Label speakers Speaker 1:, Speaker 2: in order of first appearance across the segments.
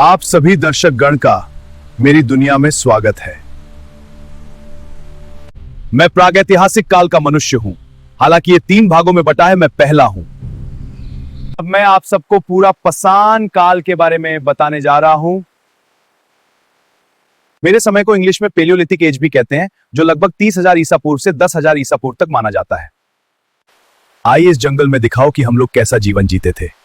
Speaker 1: आप सभी दर्शक गण का मेरी दुनिया में स्वागत है। मैं प्रागैतिहासिक काल का मनुष्य हूं। हालांकि ये 3 भागों में बटा है, मैं पहला हूं। अब मैं आप सबको पूरा पाषाण काल के बारे में बताने जा रहा हूं। मेरे समय को इंग्लिश में पेलियोलिथिक एज भी कहते हैं, जो लगभग 30,000 ईसा पूर्व से 10,000 ईसा पूर्व तक माना जाता है। आइए इस जंगल में दिखाओ कि हम लोग कैसा जीवन जीते थे।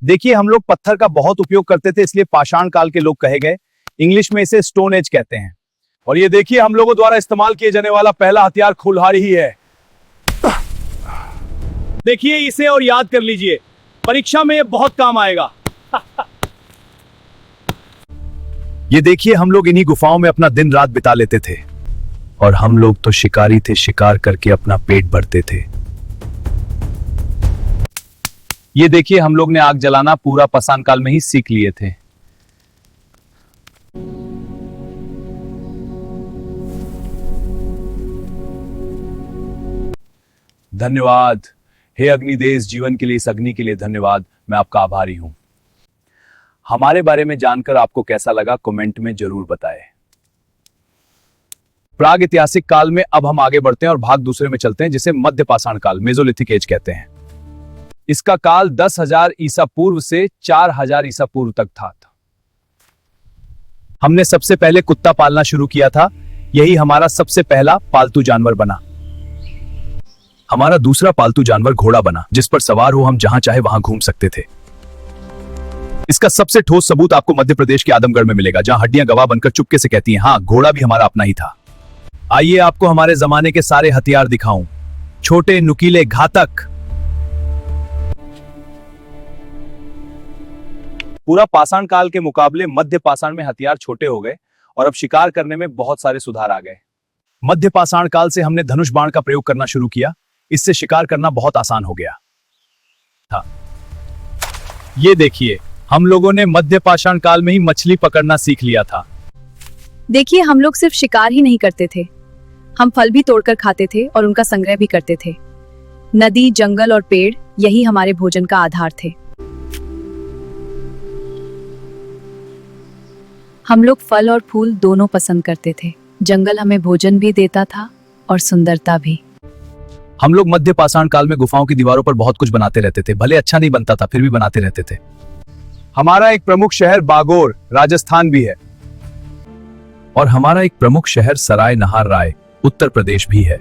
Speaker 1: देखिए, हम लोग पत्थर का बहुत उपयोग करते थे, इसलिए पाषाण काल के लोग कहे गए। इंग्लिश में इसे स्टोन एज कहते हैं। और ये देखिए, हम लोगों द्वारा इस्तेमाल किए जाने वाला पहला हथियार कुल्हाड़ी ही है। देखिए इसे और याद कर लीजिए, परीक्षा में ये बहुत काम आएगा। ये देखिए, हम लोग इन्हीं गुफाओं में अपना दिन रात बिता लेते थे। और हम लोग तो शिकारी थे, शिकार करके अपना पेट भरते थे। ये देखिए, हम लोग ने आग जलाना पूरा पाषाण काल में ही सीख लिए थे। धन्यवाद हे अग्निदेव, जीवन के लिए, इस अग्नि के लिए धन्यवाद। मैं आपका आभारी हूं। हमारे बारे में जानकर आपको कैसा लगा, कमेंट में जरूर बताएं। प्रागैतिहासिक काल में अब हम आगे बढ़ते हैं और भाग दूसरे में चलते हैं, जिसे मध्य पाषाण काल, मेसोलिथिक एज कहते हैं। इसका काल 10,000 ईसा पूर्व से 4,000 ईसा पूर्व तक था। हमने सबसे पहले कुत्ता पालना शुरू किया था। यही हमारा सबसे पहला पालतू जानवर बना। हमारा दूसरा पालतू जानवर घोड़ा बना, जिस पर सवार हो हम जहां चाहे वहां घूम सकते थे। इसका सबसे ठोस सबूत आपको मध्य प्रदेश के आदमगढ़ में मिलेगा, जहां हड्डियां गवाह बनकर चुपके से कहती हैं, हाँ, घोड़ा भी हमारा अपना ही था। आइए आपको हमारे जमाने के सारे हथियार दिखाऊं। छोटे, नुकीले, घातक। पूरा पाषाण काल के मुकाबले मध्य पाषाण में हथियार छोटे हो गए और अब शिकार करने में बहुत सारे सुधार आ गए। मध्य पाषाण काल से हमने धनुष बाण का प्रयोग करना शुरू किया। इससे शिकार करना बहुत आसान हो गया था। ये देखिए, हम लोगों ने मध्य पाषाण काल में ही मछली पकड़ना सीख लिया था।
Speaker 2: देखिए, हम लोग सिर्फ शिकार ही नहीं करते थे, हम फल भी तोड़कर खाते थे और उनका संग्रह भी करते थे। नदी, जंगल और पेड़ यही हमारे भोजन का आधार थे। हम लोग फल और फूल दोनों पसंद करते थे। जंगल हमें भोजन भी देता था और सुंदरता भी।
Speaker 1: हम लोग मध्य पाषाण काल में गुफाओं की दीवारों पर बहुत कुछ बनाते रहते थे। भले अच्छा नहीं बनता था, फिर भी बनाते रहते थे। हमारा एक प्रमुख शहर बागोर, राजस्थान भी है। और हमारा एक प्रमुख शहर सराय नहार राय, उत्तर प्रदेश भी है।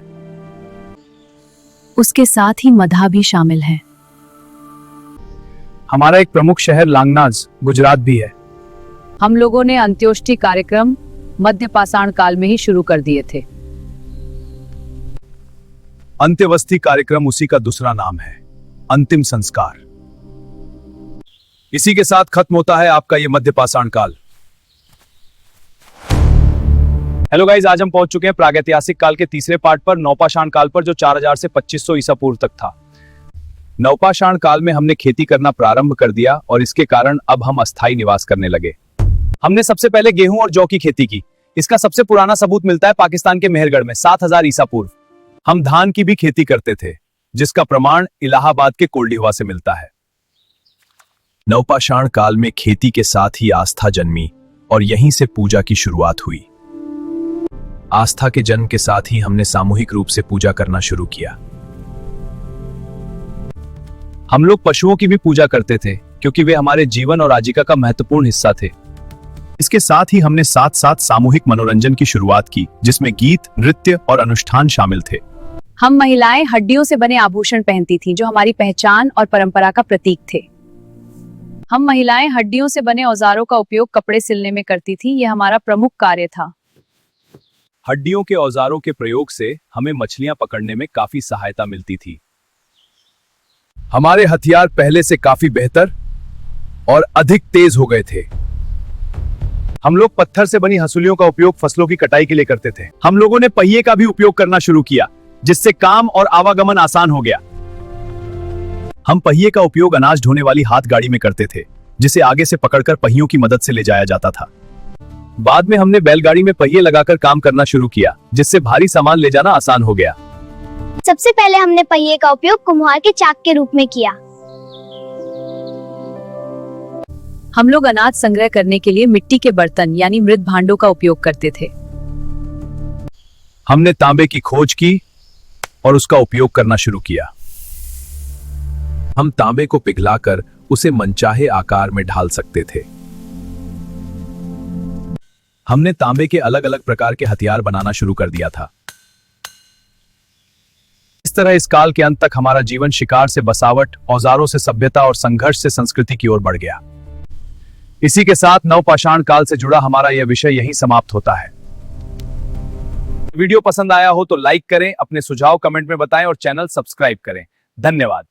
Speaker 2: उसके साथ ही मधा भी शामिल है।
Speaker 1: हमारा एक प्रमुख शहर लांगनाज, गुजरात भी है।
Speaker 2: हम लोगों ने अंत्योष्टि कार्यक्रम मध्य पाषाण काल में ही शुरू कर दिए थे।
Speaker 1: अंत्येष्टि कार्यक्रम उसी का दूसरा नाम है, अंतिम संस्कार। इसी के साथ खत्म होता है आपका ये मध्य पाषाण काल। हेलो गाइस, आज हम पहुंच चुके हैं प्रागैतिहासिक काल के तीसरे पार्ट पर, नवपाषाण काल पर, जो 4000 से 2500 ईसा पूर्व तक था। नवपाषाण काल में हमने खेती करना प्रारंभ कर दिया और इसके कारण अब हम अस्थायी निवास करने लगे। हमने सबसे पहले गेहूं और जौ की खेती की। इसका सबसे पुराना सबूत मिलता है पाकिस्तान के मेहरगढ़ में, 7000 ईसा पूर्व। हम धान की भी खेती करते थे, जिसका प्रमाण इलाहाबाद के कोल्डीवा से मिलता है। नवपाषाण काल में खेती के साथ ही आस्था जन्मी और यहीं से पूजा की शुरुआत हुई। आस्था के जन्म के साथ ही हमने सामूहिक रूप से पूजा करना शुरू किया। हम लोग पशुओं की भी पूजा करते थे, क्योंकि वे हमारे जीवन और आजीविका का महत्वपूर्ण हिस्सा थे। इसके साथ ही हमने साथ साथ सामूहिक मनोरंजन की शुरुआत की, जिसमें गीत, नृत्य और अनुष्ठान शामिल थे।
Speaker 2: हम महिलाएं हड्डियों से बने आभूषण पहनती थीं, जो हमारी पहचान और परंपरा का प्रतीक थे। हम महिलाएं हड्डियों से बने औजारों का उपयोग कपड़े सिलने में करती थीं, यह हमारा प्रमुख कार्य था।
Speaker 1: हड्डियों के औजारों के प्रयोग से हमें मछलियां पकड़ने में काफी सहायता मिलती थी। हमारे हथियार पहले से काफी बेहतर और अधिक तेज हो गए थे। हम लोग पत्थर से बनी हंसुलियों का उपयोग फसलों की कटाई के लिए करते थे। हम लोगों ने पहिए का भी उपयोग करना शुरू किया, जिससे काम और आवागमन आसान हो गया। हम पहिए का उपयोग अनाज ढोने वाली हाथ गाड़ी में करते थे, जिसे आगे से पकड़कर पहियों की मदद से ले जाया जाता था। बाद में हमने बैलगाड़ी में पहिए लगाकर काम करना शुरू किया, जिससे भारी सामान ले जाना आसान हो गया।
Speaker 3: सबसे पहले हमने पहिए का उपयोग कुम्हार के चाक के रूप में किया।
Speaker 2: हम लोग अनाज संग्रह करने के लिए मिट्टी के बर्तन यानी मृत भांडों का उपयोग करते थे।
Speaker 1: हमने तांबे की खोज की और उसका उपयोग करना शुरू किया। हम तांबे को पिघलाकर उसे मनचाहे आकार में ढाल सकते थे। हमने तांबे के अलग अलग प्रकार के हथियार बनाना शुरू कर दिया था। इस तरह इस काल के अंत तक हमारा जीवन शिकार से बसावट, औजारों से सभ्यता और संघर्ष से संस्कृति की ओर बढ़ गया। इसी के साथ नवपाषाण काल से जुड़ा हमारा यह विषय यहीं समाप्त होता है। वीडियो पसंद आया हो तो लाइक करें, अपने सुझाव कमेंट में बताएं और चैनल सब्सक्राइब करें। धन्यवाद।